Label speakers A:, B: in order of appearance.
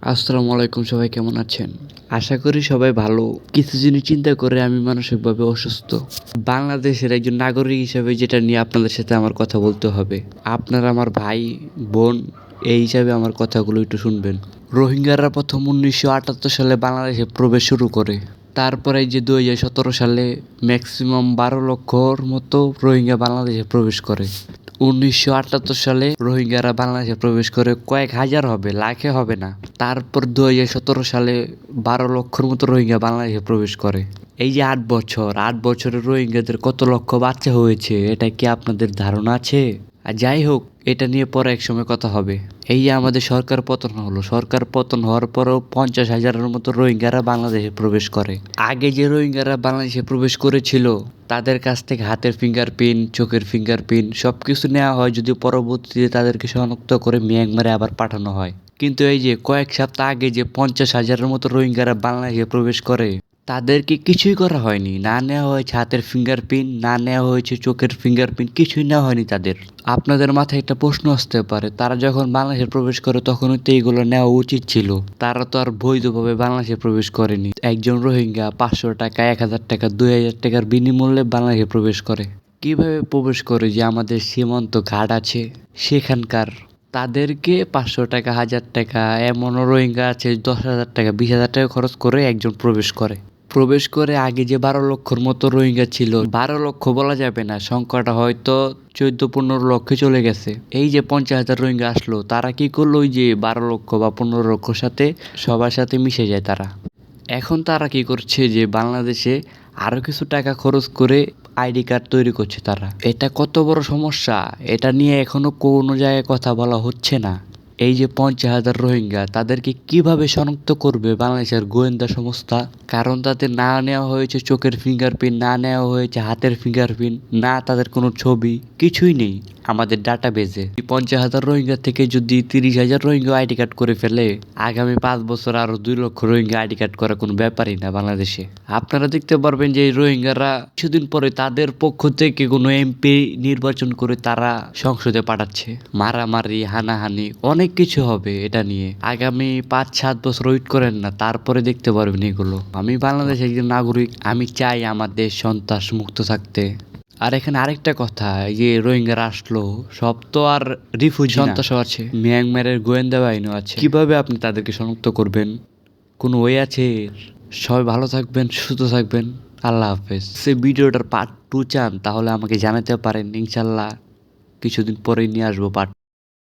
A: আসসালামু আলাইকুম, সবাই কেমন আছেন? আশা করি সবাই ভালো। কিছু জিনিস চিন্তা করে আমি মানসিকভাবে অসুস্থ। বাংলাদেশের একজন নাগরিক হিসেবে যেটা নিয়ে আপনাদের সাথে আমার কথা বলতে হবে। আপনারা আমার ভাই, বোন এই হিসাবে আমার কথাগুলো একটু শুনবেন। রোহিঙ্গারা প্রথম 1978 সালে বাংলাদেশে প্রবেশ শুরু করে। তারপরে এই যে 2017 সালে ম্যাক্সিমাম 12 লক্ষর মতো রোহিঙ্গা বাংলাদেশে প্রবেশ করে। 1978 সালে রোহিঙ্গারা বাংলাদেশে প্রবেশ করে কয়েক হাজার হবে, লাখে হবে না। তারপর 2017 সালে 12 লক্ষর মতো রোহিঙ্গা বাংলাদেশে প্রবেশ করে। এই যে 8 বছরে রোহিঙ্গাদের কত লক্ষ বাচ্চা হয়েছে, এটা কি আপনাদের ধারণা আছে? আর যাই হোক, এটা নিয়ে পরে এক সময় কথা হবে। এই যে আমাদের সরকার পতন হলো, সরকার পতন হওয়ার পরেও 50,000-এর মতো রোহিঙ্গারা বাংলাদেশে প্রবেশ করে। আগে যে রোহিঙ্গারা বাংলাদেশে প্রবেশ করেছিল তাদের কাছ থেকে হাতের ফিঙ্গারপ্রিন্ট, চোখের ফিঙ্গারপ্রিন্ট সবকিছু নেওয়া হয়, যদি পরবর্তীতে তাদেরকে শনাক্ত করে মিয়ানমারে আবার পাঠানো হয়। কিন্তু এই যে কয়েক সপ্তাহ আগে যে 50,000-এর মতো রোহিঙ্গারা বাংলাদেশে প্রবেশ করে, তাদেরকে কিছুই করা হয়নি। না নেওয়া হয়েছে হাতের ফিঙ্গারপ্রিন্ট, না নেওয়া হয়েছে চোখের ফিঙ্গারপ্রিন্ট, কিছুই নেওয়া হয়নি তাদের। আপনাদের মাথায় একটা প্রশ্ন আসতে পারে, তারা যখন বাংলাদেশে প্রবেশ করে তখনই তো এইগুলো নেওয়া উচিত ছিল। তারা তো আর বৈধভাবে বাংলাদেশে প্রবেশ করেনি। একজন রোহিঙ্গা 500 টাকা, 1000 টাকা, 2000 টাকার বিনিমূল্যে বাংলাদেশে প্রবেশ করে। কিভাবে প্রবেশ করে? যে আমাদের সীমান্ত ঘাট আছে সেখানকার তাদেরকে 500 টাকা, 1000 টাকা, এমনও রোহিঙ্গা আছে 10,000 টাকা, 20,000 টাকা খরচ করে একজন প্রবেশ করে আগে যে 12 লক্ষর মতো রোহিঙ্গা ছিল, 12 লক্ষ বলা যাবে না, সংখ্যাটা হয়তো 14-15 লক্ষে চলে গেছে। এই যে 50,000 রোহিঙ্গা আসলো, তারা কি করলো? ওই যে 12 লক্ষ বা 15 লক্ষর সাথে সবার সাথে মিশে যায় তারা। এখন তারা কি করছে? যে বাংলাদেশে আরো কিছু টাকা খরচ করে আইডি কার্ড তৈরি করছে তারা। এটা কত বড় সমস্যা, এটা নিয়ে এখনো কোনো জায়গায় কথা বলা হচ্ছে না। এই যে 50,000 রোহিঙ্গা, তাদেরকে কিভাবে শনাক্ত করবে বাংলাদেশের গোয়েন্দা সংস্থা? কারণ তাদের না নেওয়া হয়েছে চোখের ফিঙ্গারপ্রিন্ট, না নেওয়া হয়েছে হাতের ফিঙ্গারপ্রিন্ট, না তাদের কোনো ছবি, কিছুই নেই আমাদের ডাটা বেজে। 50,000 রোহিঙ্গা থেকে যদি 30,000 রোহিঙ্গা আইডি কার্ড করে ফেলে, আগামী 5 বছর আরো 2 লক্ষ রোহিঙ্গা আইডি কার্ড করা কোনো ব্যাপারই না বাংলাদেশে। আপনারা দেখতে পারবেন যে এই রোহিঙ্গারা কিছুদিন পরে তাদের পক্ষ থেকে কোনো এমপি নির্বাচন করে তারা সংসদে পাঠাচ্ছে। মারামারি, হানাহানি অনেক কিছু হবে এটা নিয়ে। আগামী 5-7 বছর ওয়েট করেন না, তারপরে দেখতে পারবেন এগুলো। আমি বাংলাদেশের একজন নাগরিক, আমি চাই আমার দেশ সন্ত্রাস মুক্ত থাকতে। আর এখানে আরেকটা কথা, এই যে রোহিঙ্গারা আসলো, সব তো আর রিফিউজি সন্ত্রাসও আছে, মিয়ানমারের গোয়েন্দা বাহিনীও আছে। কিভাবে আপনি তাদেরকে শনাক্ত করবেন? কোনো ওয়ে আছে? সবাই ভালো থাকবেন, সুস্থ থাকবেন। আল্লাহ হাফেজ। সে ভিডিওটার পার্ট 2 চান তাহলে আমাকে জানাতে পারেন, ইনশাল্লাহ কিছুদিন পরেই নিয়ে আসবো পার্ট